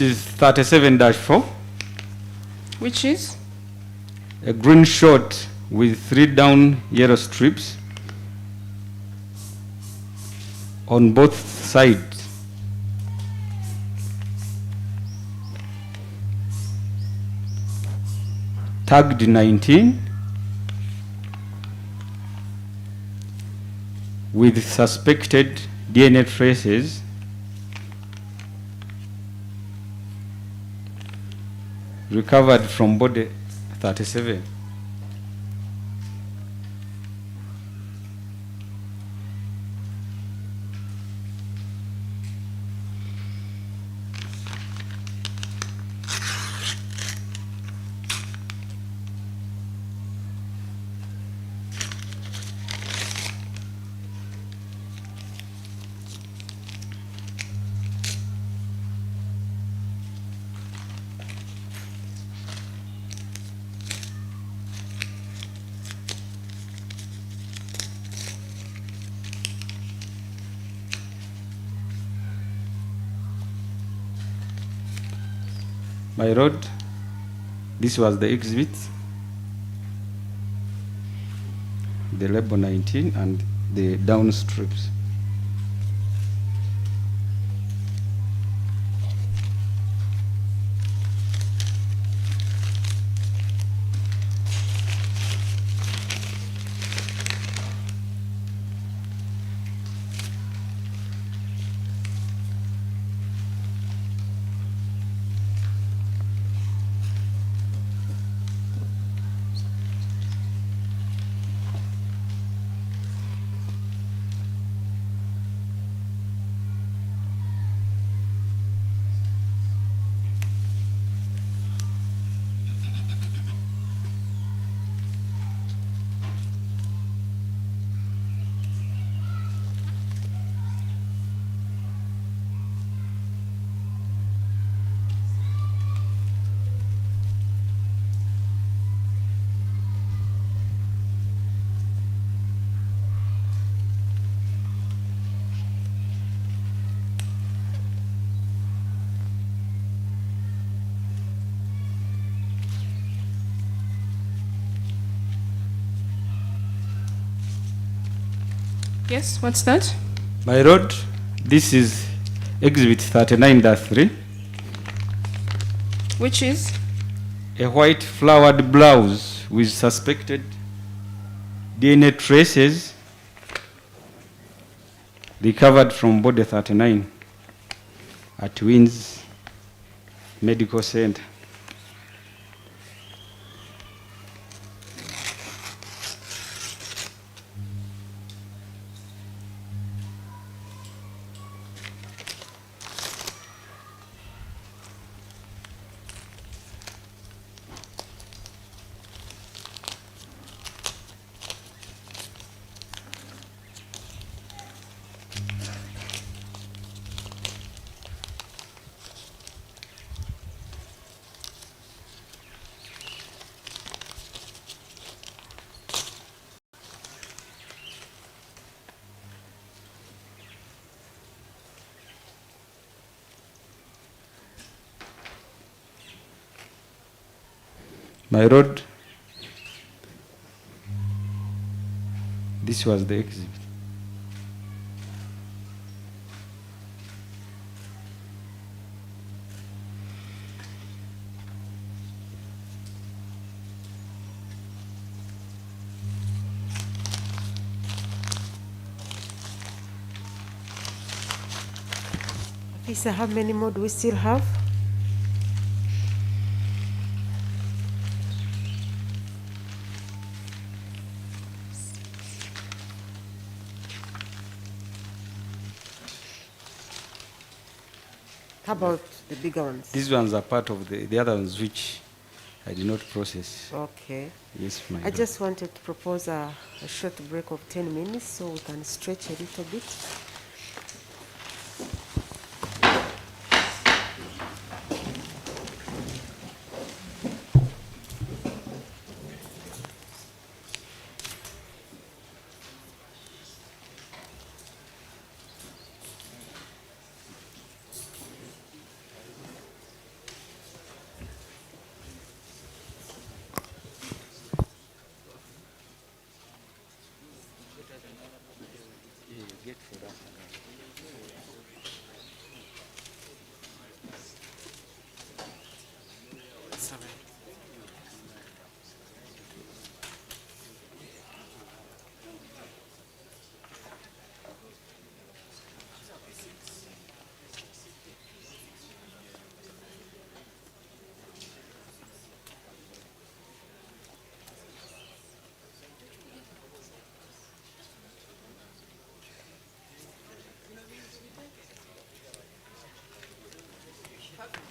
This is 37-4. Which is? A green short with 3 down yellow strips on both sides. Tagged 19 with suspected DNA traces recovered from body 37. By road, this was the exhibit, the label 19 and the down strips. Yes, what's that? By road, this is exhibit 39-3. Which is? A white flowered blouse with suspected DNA traces recovered from body 39 at Wins Medical Center. My road, this was the exhibit. Officer, how many more do we still have? How about the bigger ones? These ones are part of the other ones which I did not process. Okay. Yes, my I lord. just wanted to propose a short break of 10 minutes so we can stretch a little bit. happy.